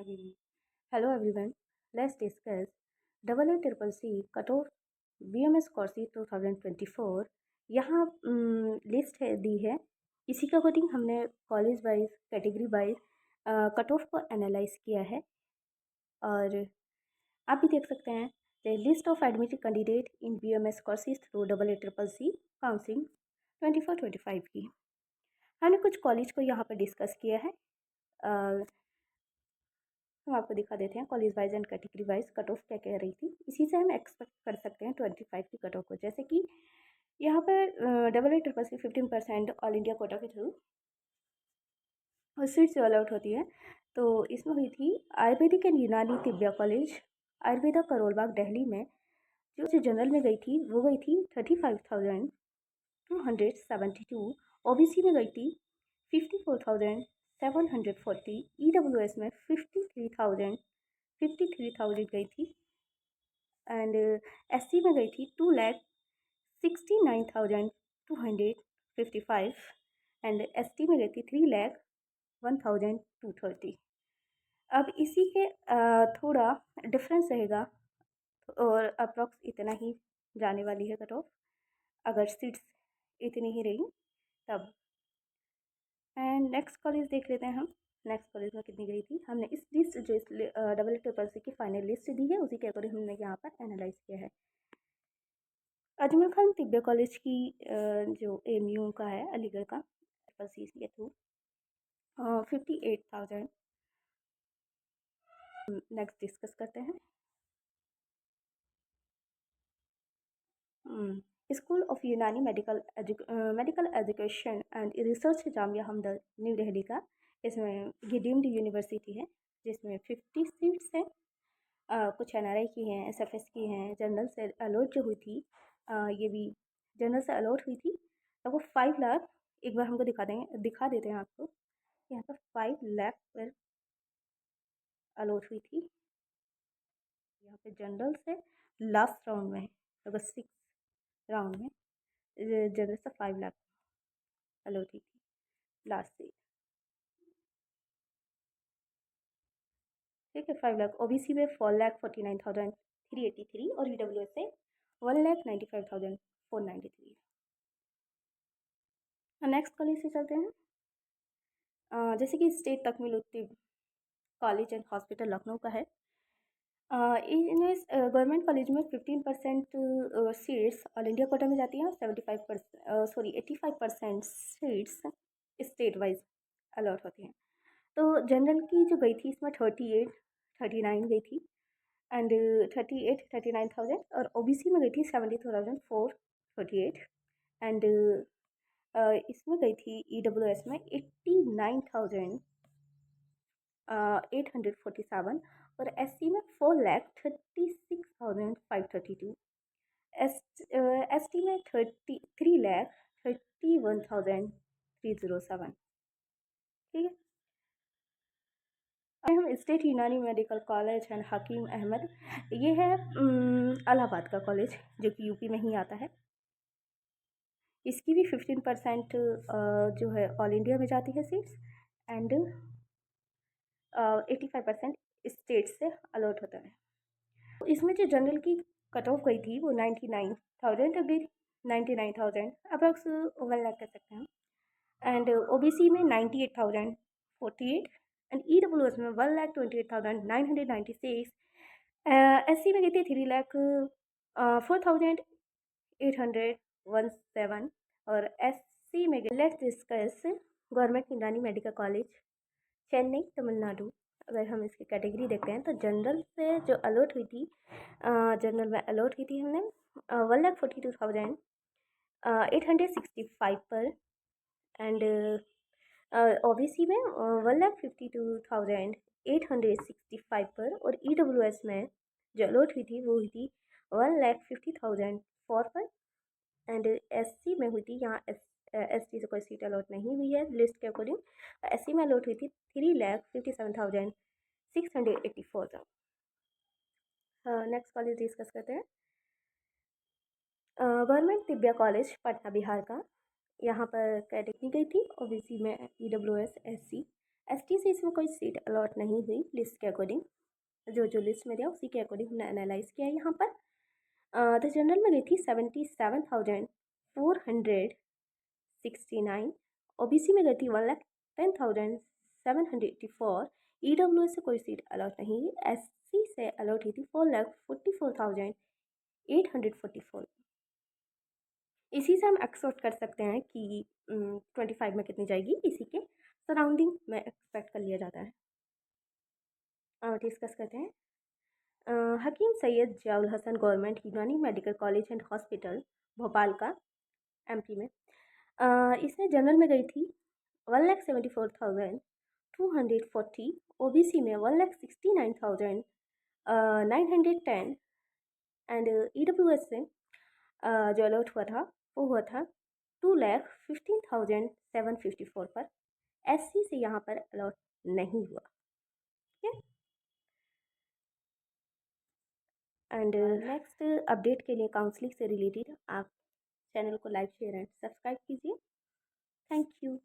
Maybe. Hello everyone. Let's discuss AACCC Cutoff BMS Corsi 2024। यहाँ list है दी है। इसी के अकॉर्डिंग हमने college wise category wise cut off को एनालाइज किया है। और आप भी देख सकते हैं the list of admitted candidate in BMS courses through AACCC counselling 24-25 की। हमने कुछ कॉलेज को यहाँ पर डिस्कस किया है। हम आपको दिखा देते हैं college wise and category wise cut off क्या कह रही थी। इसी से हम एक्सपेक्ट कर सकते हैं 25 की कट ऑफ को। जैसे कि यहाँ पर AACCC 15% ऑल इंडिया कोटा के थ्रू और सीट जो अलॉट होती है, तो इसमें हुई थी आयुर्वेदिक एंड यूनानी तिब्बिया कॉलेज आयुर्वेदा करोल बाग दिल्ली में। जो जनरल में गई थी वो गई थी 35,272। OBC में गई थी 54,740। EWS में 53,000 गई थी। एंड SC में गई थी 2,69,255। एंड ST में गई थी 3,01,230। अब इसी के थोड़ा डिफरेंस रहेगा और अप्रॉक्स इतना ही जाने वाली है कट ऑफ, अगर सीट्स इतनी ही रही तब। एंड नेक्स्ट कॉलेज देख लेते हैं हम। नेक्स्ट कॉलेज में कितनी गई थी, हमने इस लिस्ट जो AACCC की फाइनल लिस्ट दी है उसी के अकॉर्डिंग हमने यहाँ पर एनालाइज किया है। अजमल खान तिब्बिया कॉलेज की जो AMU का है अलीगढ़ का CC के थ्रू 58,000। नेक्स्ट डिस्कस करते हैं स्कूल ऑफ यूनानी medical education and research Jamia Hamdard new Delhi का। इसमें ये डीम्ड यूनिवर्सिटी है जिसमें 50 सीट्स हैं। कुछ NRI की हैं, SFS की हैं, जनरल से अलॉट जो हुई थी ये भी जनरल से अलॉट हुई थी। तो वो 5 लाख एक बार हमको दिखा देते हैं आपको। यहाँ पर 5 लाख पर अलॉट हुई थी। यहाँ पे जनरल से लास्ट राउंड में अगर 6 राउंड में जनरल से 5 लाख अलॉट हुई थी लास्ट सीट। ठीक है, 5 लाख। OBC में 4,49,383 और EWS से 1,95,493। नेक्स्ट कॉलेज से चलते हैं। जैसे कि स्टेट तकमील कॉलेज एंड हॉस्पिटल लखनऊ का है। इन गवर्नमेंट कॉलेज में 15% सीट्स ऑल इंडिया कोटा में जाती हैं और 85% सीट्स स्टेट वाइज अलॉट होती हैं। तो जनरल की जो गई थी इसमें 39 गई थी एंड 39,000। और OBC में गई थी 72,438 एंड इसमें गई थी EWS में 89,847 और SC में 4,36,532। ST में 3,31,307। ठीक है, हम स्टेट यूनानी मेडिकल कॉलेज एंड हकीम अहमद, ये है इलाहाबाद का कॉलेज जो कि यूपी में ही आता है। इसकी भी 15% जो है ऑल इंडिया में जाती है सीट्स एंड 85% स्टेट से अलॉट होता है। तो इसमें जो जनरल की कट ऑफ गई थी वो 99,000 तक गई थी। 99,000 अप्रॉक्स 1 लाख कह सकते हैं। एंड OBC में 98,048 एंड EWS में 1,28,996। SC में गई थी 3,04,817 और SC में गई। लेट्स डिस्कस गवर्नमेंट यूनानी मेडिकल कॉलेज चेन्नई तमिलनाडु। अगर हम इसकी कैटेगरी देखते हैं तो जनरल से जो अलॉट हुई थी, जनरल में अलॉट हुई थी हमने 1,42,865 पर एंड OBC में 1,52,865 पर और EWS में जो अलॉट हुई थी वो हुई थी 1,50,004 पर एंड SC में हुई थी, यहाँ ST से कोई सीट अलॉट नहीं हुई है लिस्ट के अकॉर्डिंग। SC में अलॉट हुई थी 3,57,684। नेक्स्ट कॉलेज डिस्कस करते हैं। गवर्नमेंट तिब्बिया कॉलेज पटना बिहार का। यहाँ पर कैटेगरी गई थी OBC में EWS SC ST से इसमें कोई सीट अलॉट नहीं हुई लिस्ट के अकॉर्डिंग, जो लिस्ट में दिया उसी के अकॉर्डिंग हमने एनालाइज किया है यहाँ पर। तो जनरल में गई थी 77,469, OBC में गई थी 1,10,784, EWS से कोई सीट अलॉट नहीं हुई, SC से अलॉट हुई थी 4,44,844। इसी से हम एक्सपेक्ट कर सकते हैं कि 25 में कितनी जाएगी, इसी के सराउंडिंग में एक्सपेक्ट कर लिया जाता है। डिस्कस करते हैं। हकीम सैयद जियाउल हसन गवर्नमेंट यूनानी medical college and hospital Bhopal का, MP में। इसमें जनरल में गई थी 1,74,240, OBC में 1,69,910 एंड EWS से जो अलॉट हुआ था वो हुआ था 2,15,754 पर। SC से यहाँ पर अलॉट नहीं हुआ। ठीक है, एंड नेक्स्ट अपडेट के लिए काउंसलिंग से रिलेटेड आप चैनल को लाइक शेयर एंड सब्सक्राइब कीजिए। Thank you.